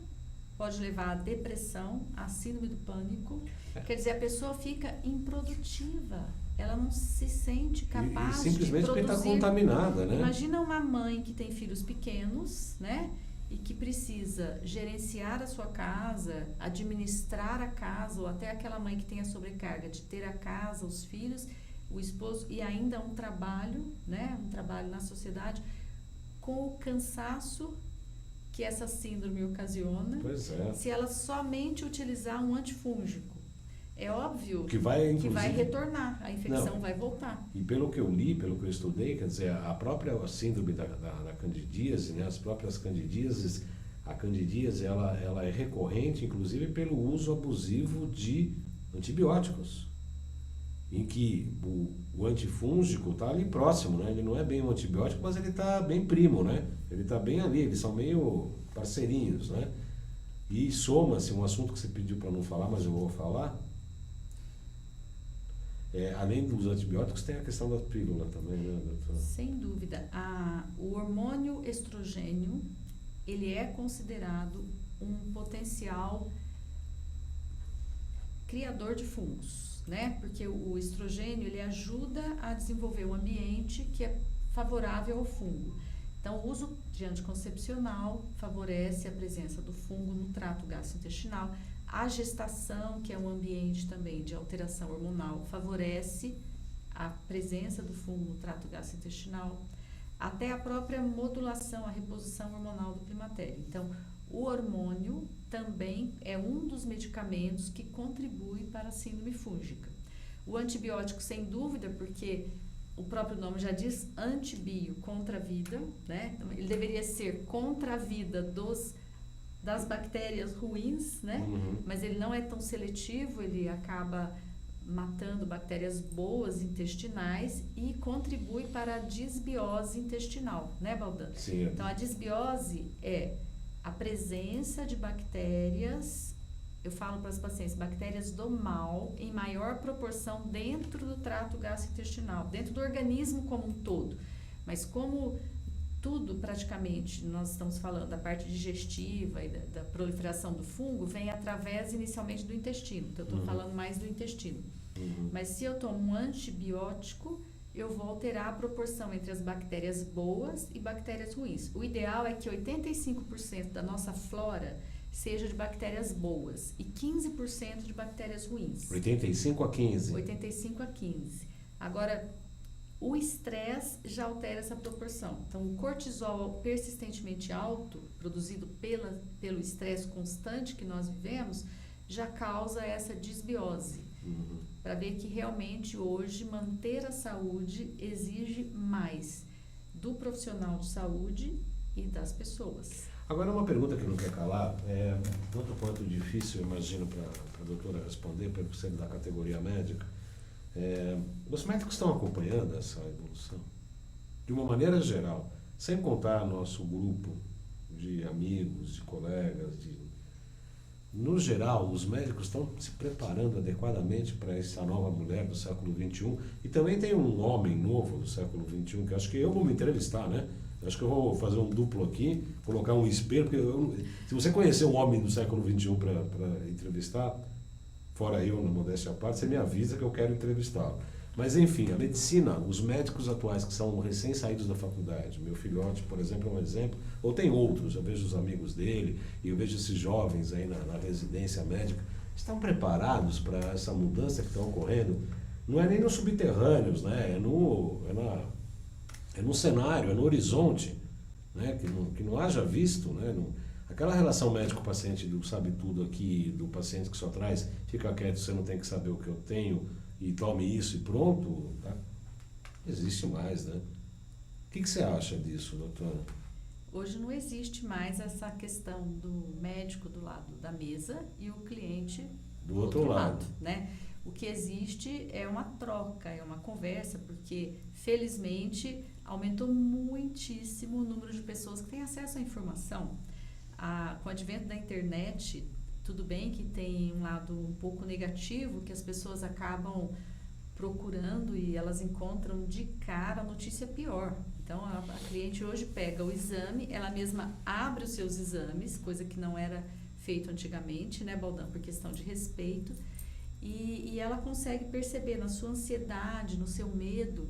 pode levar à depressão, à síndrome do pânico. Quer dizer, a pessoa fica improdutiva, ela não se sente capaz de simplesmente produzir. porque está contaminada, né? Imagina uma mãe que tem filhos pequenos, né? E que precisa gerenciar a sua casa, administrar a casa, ou até aquela mãe que tem a sobrecarga de ter a casa, os filhos, o esposo e ainda um trabalho, né? Um trabalho na sociedade, com o cansaço que essa síndrome ocasiona. Pois é. Se ela somente utilizar um antifúngico. É óbvio que vai retornar, a infecção vai voltar. E pelo que eu li, pelo que eu estudei, quer dizer, a própria síndrome da candidíase, né, as próprias candidíases, a candidíase ela é recorrente, inclusive, pelo uso abusivo de antibióticos, em que o antifúngico está ali próximo, né? Ele não é bem um antibiótico, mas ele está bem primo, né? Ele está bem ali, eles são meio parceirinhos, né? E soma-se um assunto que você pediu para não falar, mas eu vou falar. Além dos antibióticos, tem a questão da pílula também, né, doutora? Sem dúvida. O hormônio estrogênio, ele é considerado um potencial criador de fungos, né? Porque o estrogênio, ele ajuda a desenvolver um ambiente que é favorável ao fungo. Então, o uso de anticoncepcional favorece a presença do fungo no trato gastrointestinal. A gestação, que é um ambiente também de alteração hormonal, favorece a presença do fungo no trato gastrointestinal. até a própria modulação, a reposição hormonal do climatério. Então, o hormônio também é um dos medicamentos que contribui para a síndrome fúngica. O antibiótico, sem dúvida, porque o próprio nome já diz antibio, contra a vida, né? Então, ele deveria ser contra a vida das bactérias ruins, né? Mas ele não é tão seletivo, ele acaba matando bactérias boas intestinais e contribui para a disbiose intestinal, né, Baldan? Sim. Então, a disbiose é a presença de bactérias, eu falo para os pacientes, bactérias do mal em maior proporção dentro do trato gastrointestinal, dentro do organismo como um todo. Mas como tudo praticamente, nós estamos falando da parte digestiva e da proliferação do fungo, vem através inicialmente do intestino. Então, eu estou falando mais do intestino. Mas se eu tomo um antibiótico, eu vou alterar a proporção entre as bactérias boas e bactérias ruins. O ideal é que 85% da nossa flora seja de bactérias boas e 15% de bactérias ruins. 85 a 15. 85 a 15. Agora, o estresse já altera essa proporção. Então, o cortisol persistentemente alto, produzido pelo estresse constante que nós vivemos, já causa essa disbiose. Para ver que realmente hoje manter a saúde exige mais do profissional de saúde e das pessoas. Agora, uma pergunta que não quer calar, tanto quanto difícil, eu imagino, para a doutora responder, pelo ser da categoria médica. Os médicos estão acompanhando essa evolução? De uma maneira geral, sem contar nosso grupo de amigos, de colegas, no geral, os médicos estão se preparando adequadamente para essa nova mulher do século XXI. E também tem um homem novo do século XXI, que acho que eu vou me entrevistar, né? Acho que eu vou fazer um duplo aqui, colocar um espelho, porque se você conhecer um homem do século XXI para entrevistar, fora eu, na modéstia à parte, você me avisa que eu quero entrevistá-lo. Mas, enfim, a medicina, os médicos atuais que são recém-saídos da faculdade, meu filhote, por exemplo, é um exemplo, ou tem outros, eu vejo os amigos dele, e eu vejo esses jovens aí na residência médica, estão preparados para essa mudança que está ocorrendo? Não é nem nos subterrâneos, né? É no cenário, é no horizonte, né? Que não haja visto, né? Aquela relação médico-paciente do sabe tudo aqui, do paciente que só traz, fica quieto, você não tem que saber o que eu tenho, e tome isso e pronto, tá? Não existe mais, né? O que você acha disso, doutora? Hoje não existe mais essa questão do médico do lado da mesa e o cliente do outro lado, né? O que existe é uma troca, é uma conversa, porque felizmente aumentou muitíssimo o número de pessoas que têm acesso à informação. Com o advento da internet, tudo bem que tem um lado um pouco negativo, que as pessoas acabam procurando e elas encontram de cara a notícia pior. Então, a cliente hoje pega o exame, ela mesma abre os seus exames, coisa que não era feito antigamente, né, Baldan, por questão de respeito, e ela consegue perceber na sua ansiedade, no seu medo,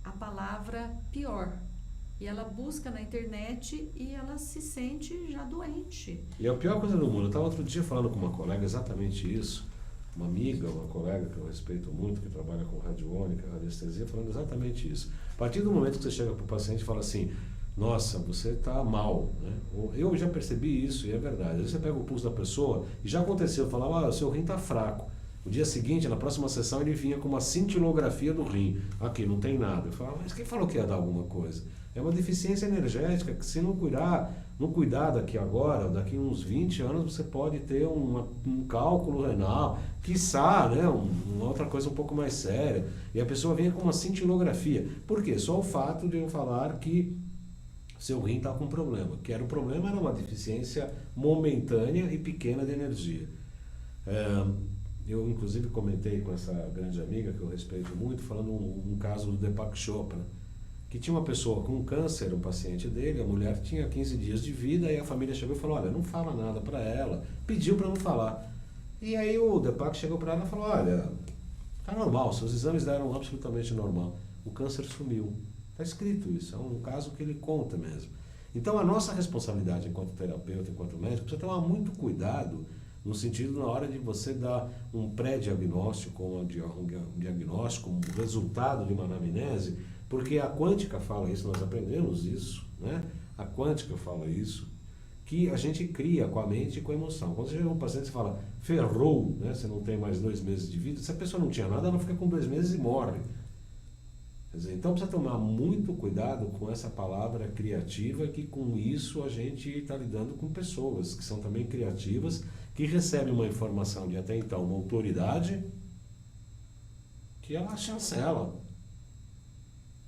a palavra pior. E ela busca na internet e ela se sente já doente. E é a pior coisa do mundo. Eu estava outro dia falando com uma colega exatamente isso, uma amiga, uma colega que eu respeito muito, que trabalha com radiônica, radiestesia, falando exatamente isso. A partir do momento que você chega para o paciente e fala assim, nossa, você está mal, né? Eu já percebi isso e é verdade. Às vezes você pega o pulso da pessoa e já aconteceu, falava, o seu rim está fraco. No dia seguinte, na próxima sessão, ele vinha com uma cintilografia do rim. Aqui, não tem nada. Eu falava, mas quem falou que ia dar alguma coisa? É uma deficiência energética que, se não cuidar daqui agora, daqui uns 20 anos, você pode ter um cálculo renal, quiçá, né, uma outra coisa um pouco mais séria. E a pessoa vinha com uma cintilografia. Por quê? Só o fato de eu falar que seu rim está com problema. Que era o problema, era uma deficiência momentânea e pequena de energia. Eu, inclusive, comentei com essa grande amiga, que eu respeito muito, falando um caso do Deepak Chopra, que tinha uma pessoa com câncer, um paciente dele, a mulher tinha 15 dias de vida, e a família chegou e falou, olha, não fala nada para ela, pediu para não falar. E aí o Deepak chegou para ela e falou, olha, tá normal, seus exames deram absolutamente normal, o câncer sumiu. Está escrito isso, é um caso que ele conta mesmo. Então a nossa responsabilidade enquanto terapeuta, enquanto médico, precisa tomar muito cuidado no sentido na hora de você dar um pré-diagnóstico, um diagnóstico, um resultado de uma anamnese, Porque a quântica fala isso, nós aprendemos isso, né? A quântica fala isso, que a gente cria com a mente e com a emoção. Quando você chega um paciente e fala, ferrou, né? Você não tem mais 2 meses de vida, se a pessoa não tinha nada, ela fica com 2 meses e morre. Quer dizer, então precisa tomar muito cuidado com essa palavra criativa, que com isso a gente está lidando com pessoas que são também criativas, que recebem uma informação de até então uma autoridade, que ela chancela.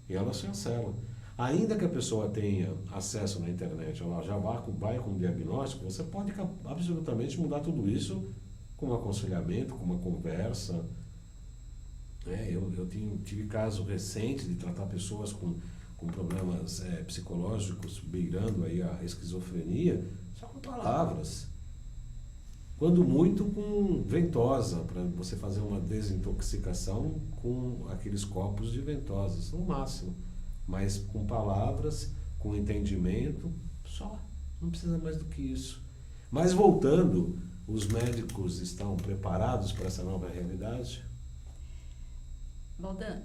E ela chancela. Ainda que a pessoa tenha acesso na internet, ela já vai com um diagnóstico, você pode absolutamente mudar tudo isso com um aconselhamento, com uma conversa. Eu tive caso recente de tratar pessoas com problemas psicológicos beirando aí a esquizofrenia, só com palavras. Quando muito com ventosa, para você fazer uma desintoxicação com aqueles copos de ventosas, no máximo. Mas com palavras, com entendimento, só. Não precisa mais do que isso. Mas voltando, os médicos estão preparados para essa nova realidade? Baldan,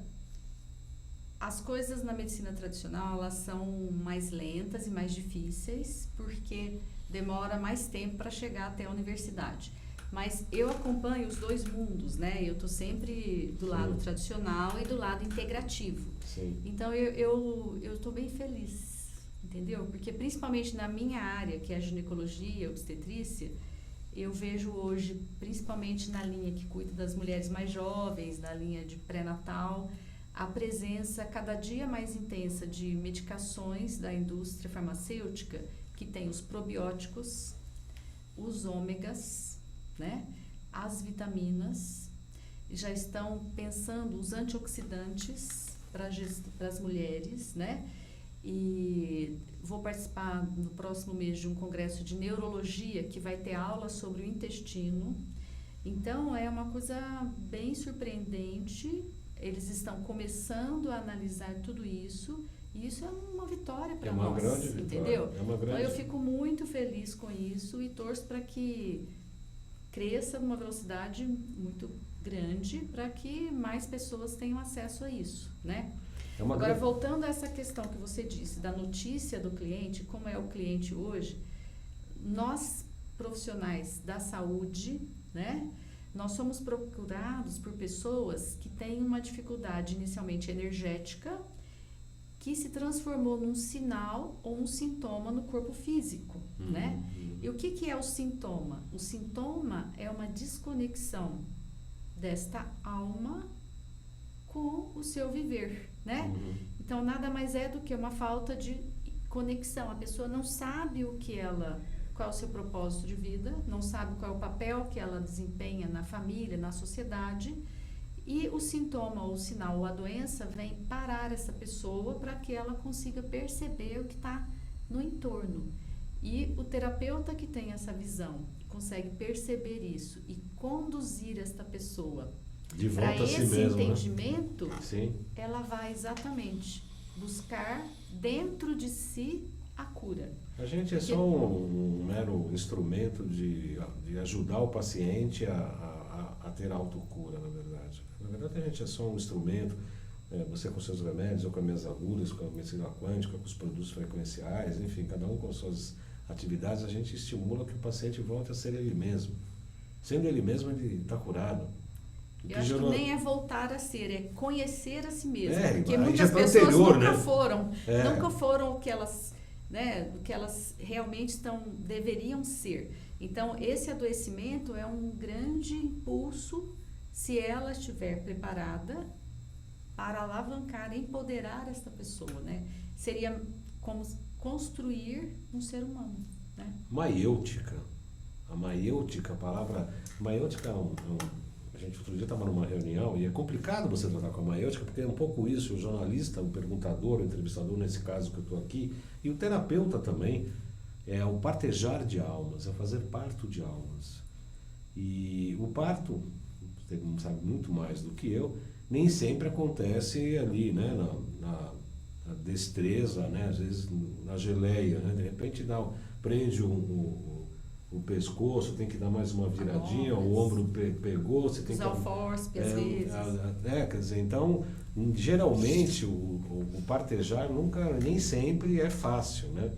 as coisas na medicina tradicional, elas são mais lentas e mais difíceis, porque demora mais tempo para chegar até a universidade. Mas eu acompanho os dois mundos, né? Eu estou sempre do lado tradicional e do lado integrativo. Sim. Então eu estou bem feliz, entendeu? Porque principalmente na minha área, que é a ginecologia, a obstetrícia, eu vejo hoje, principalmente na linha que cuida das mulheres mais jovens, na linha de pré-natal, a presença cada dia mais intensa de medicações da indústria farmacêutica, que tem os probióticos, os ômegas, né, as vitaminas, já estão pensando os antioxidantes para as mulheres, né? E vou participar no próximo mês de um congresso de neurologia que vai ter aula sobre o intestino. Então é uma coisa bem surpreendente. Eles estão começando a analisar tudo isso. E isso é uma vitória para nós, grande vitória, entendeu? É uma grande. Então eu fico muito feliz com isso e torço para que cresça numa velocidade muito grande para que mais pessoas tenham acesso a isso, né? Agora, voltando a essa questão que você disse, da notícia do cliente, como é o cliente hoje, nós, profissionais da saúde, né, nós somos procurados por pessoas que têm uma dificuldade inicialmente energética, que se transformou num sinal ou um sintoma no corpo físico, né? E o que é o sintoma? O sintoma é uma desconexão desta alma com o seu viver, né? Então, nada mais é do que uma falta de conexão. A pessoa não sabe qual é o seu propósito de vida, não sabe qual é o papel que ela desempenha na família, na sociedade, e o sintoma, ou o sinal, ou a doença vem parar essa pessoa para que ela consiga perceber o que está no entorno. E o terapeuta que tem essa visão, consegue perceber isso e conduzir esta pessoa para esse entendimento, né? Ela vai exatamente buscar dentro de si a cura. A gente é só um mero instrumento de ajudar o paciente a ter autocura, na verdade. Na verdade, a gente é só um instrumento, você com seus remédios, eu com as minhas agulhas, com a medicina quântica, com os produtos frequenciais, enfim, cada um com suas atividades, a gente estimula que o paciente volte a ser ele mesmo. Sendo ele mesmo, ele está curado. Eu acho que nem é voltar a ser, é conhecer a si mesmo. Porque aí muitas já tá pessoas anterior, nunca né? nunca foram o que elas, né, o que elas realmente deveriam ser. Então, esse adoecimento é um grande impulso, se ela estiver preparada para alavancar, empoderar essa pessoa, né? Seria como construir um ser humano, né? Maiêutica. A maiêutica, a palavra... Maiêutica a gente outro dia estava numa reunião e é complicado você tratar com a maiêutica porque é um pouco isso, o jornalista, o perguntador, o entrevistador, nesse caso que eu estou aqui, e o terapeuta também, é o partejar de almas, é fazer parto de almas. E o parto, você não sabe muito mais do que eu, nem sempre acontece ali, né, na destreza, né, às vezes na geleia, né, de repente prende o o pescoço, tem que dar mais uma viradinha, o ombro pegou, você tem usar que... o forceps às vezes. Quer dizer, então, geralmente o partejar nem sempre é fácil, né?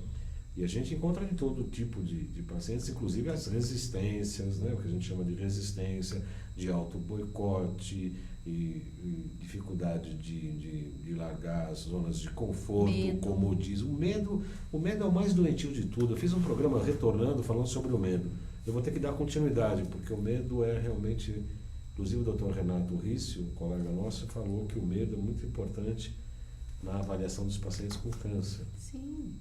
E a gente encontra de todo tipo de pacientes, inclusive as resistências, né? O que a gente chama de resistência, de auto-boicote, e dificuldade de largar as zonas de conforto, comodismo. O medo é o mais doentio de tudo. Eu fiz um programa retornando falando sobre o medo. Eu vou ter que dar continuidade, porque o medo é realmente... Inclusive o Dr. Renato Rício, um colega nosso, falou que o medo é muito importante na avaliação dos pacientes com câncer. Sim.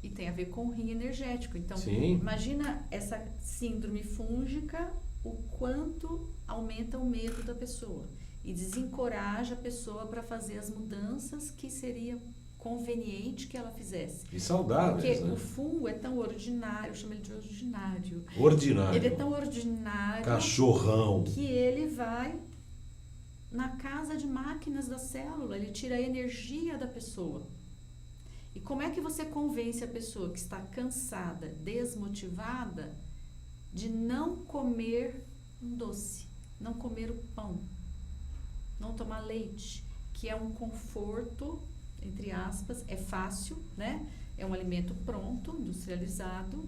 E tem a ver com o rim energético. Então, imagina essa síndrome fúngica, o quanto aumenta o medo da pessoa e desencoraja a pessoa para fazer as mudanças que seria conveniente que ela fizesse. E saudáveis, porque né? O fungo é tão ordinário, eu chamo ele de ordinário. Ordinário. Ele é tão ordinário. Cachorrão. Que ele vai na casa de máquinas da célula, ele tira a energia da pessoa. E como é que você convence a pessoa que está cansada, desmotivada, de não comer um doce, não comer o pão, não tomar leite, que é um conforto, entre aspas, é fácil, né? É um alimento pronto, industrializado,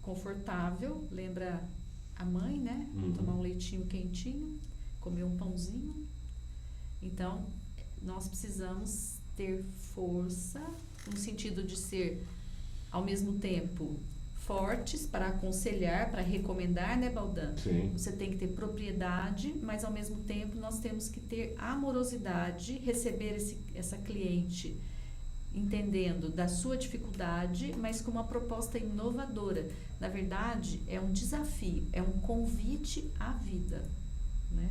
confortável, lembra a mãe, né? Tomar um leitinho quentinho, comer um pãozinho. Então, nós precisamos ter força, no sentido de ser, ao mesmo tempo, fortes para aconselhar, para recomendar, né, Baldan? Sim. Você tem que ter propriedade, mas ao mesmo tempo nós temos que ter amorosidade, receber essa cliente entendendo da sua dificuldade, mas com uma proposta inovadora. Na verdade, é um desafio, é um convite à vida, né?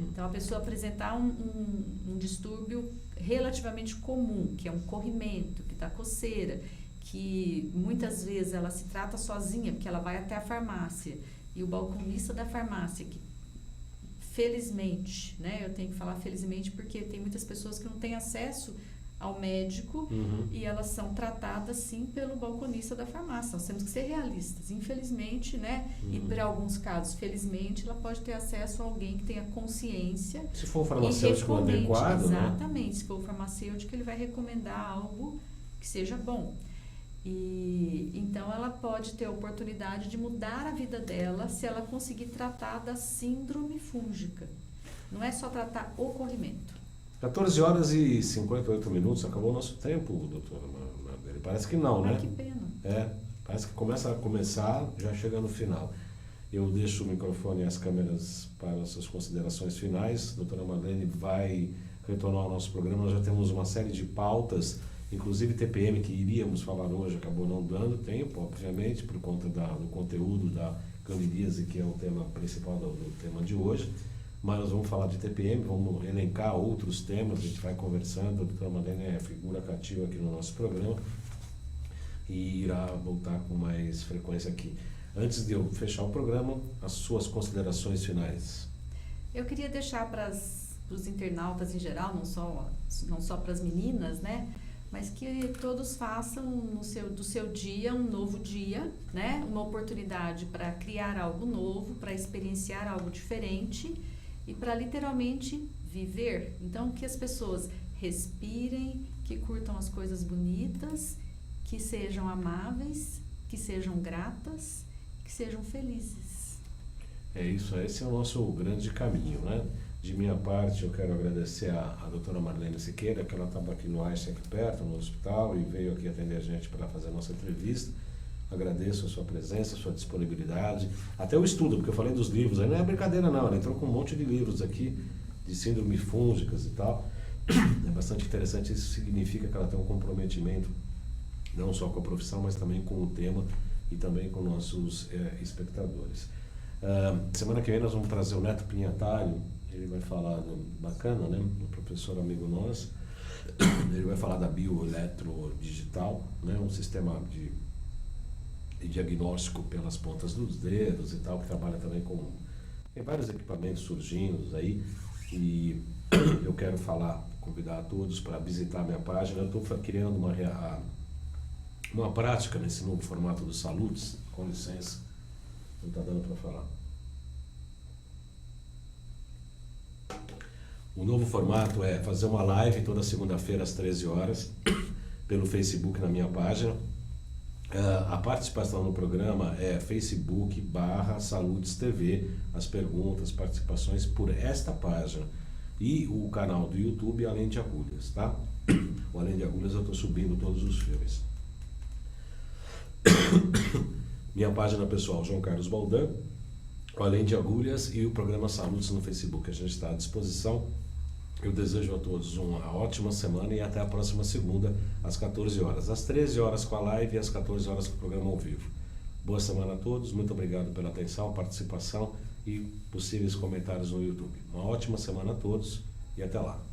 Então, a pessoa apresentar um distúrbio relativamente comum, que é um corrimento, que dá coceira, que muitas vezes ela se trata sozinha, porque ela vai até a farmácia, e o balconista da farmácia, que felizmente, né, eu tenho que falar felizmente porque tem muitas pessoas que não têm acesso ao médico e elas são tratadas sim pelo balconista da farmácia. Nós temos que ser realistas. Infelizmente, né, e para alguns casos, felizmente, ela pode ter acesso a alguém que tenha consciência. Se for um farmacêutico adequado, exatamente, né? Se for um farmacêutico, ele vai recomendar algo que seja bom. E então ela pode ter a oportunidade de mudar a vida dela se ela conseguir tratar da síndrome fúngica. Não é só tratar o corrimento. 14 horas e 58 minutos, acabou o nosso tempo, doutor Marlene. Parece que não, né? Que pena. Parece que começa já chega no final. Eu deixo o microfone e as câmeras para as suas considerações finais. A doutora Marlene vai retornar ao nosso programa. Nós já temos uma série de pautas, inclusive TPM, que iríamos falar hoje, acabou não dando tempo, obviamente, por conta do conteúdo da candidíase, que é o tema principal do tema de hoje. Mas nós vamos falar de TPM, vamos elencar outros temas, a gente vai conversando. A doutora Marlene é figura cativa aqui no nosso programa e irá voltar com mais frequência aqui. Antes de eu fechar o programa, as suas considerações finais. Eu queria deixar para os internautas em geral, não só para as meninas, né? Mas que todos façam do seu dia um novo dia, né? Uma oportunidade para criar algo novo, para experienciar algo diferente e para literalmente viver. Então, que as pessoas respirem, que curtam as coisas bonitas, que sejam amáveis, que sejam gratas, que sejam felizes. É isso, esse é o nosso grande caminho, né? De minha parte, eu quero agradecer a doutora Marlene Siqueira, que ela estava aqui no Einstein, aqui perto, no hospital, e veio aqui atender a gente para fazer a nossa entrevista. Agradeço a sua presença, a sua disponibilidade, até o estudo, porque eu falei dos livros, aí não é brincadeira não, ela entrou com um monte de livros aqui, de síndrome fúngicas e tal. É bastante interessante, isso significa que ela tem um comprometimento, não só com a profissão, mas também com o tema e também com nossos espectadores. Semana que vem nós vamos trazer o Neto Pinhatari, ele vai falar, bacana, né, um professor amigo nosso, ele vai falar da bioeletrodigital, né, um sistema de diagnóstico pelas pontas dos dedos e tal, que trabalha também tem vários equipamentos surgindo aí, e eu quero convidar a todos para visitar a minha página. Eu estou criando uma prática nesse novo formato do Salutes. Com licença, não está dando para falar. O novo formato é fazer uma live toda segunda-feira às 13 horas pelo Facebook na minha página. A participação no programa é Facebook/Salutes TV, as perguntas, participações por esta página. E o canal do YouTube, Além de Agulhas, tá? O Além de Agulhas eu estou subindo todos os filmes. Minha página pessoal, João Carlos Baldan, o Além de Agulhas e o programa Salutes no Facebook. A gente está à disposição. Eu desejo a todos uma ótima semana e até a próxima segunda, às 14 horas. Às 13 horas com a live e às 14 horas com o programa ao vivo. Boa semana a todos, muito obrigado pela atenção, participação e possíveis comentários no YouTube. Uma ótima semana a todos e até lá.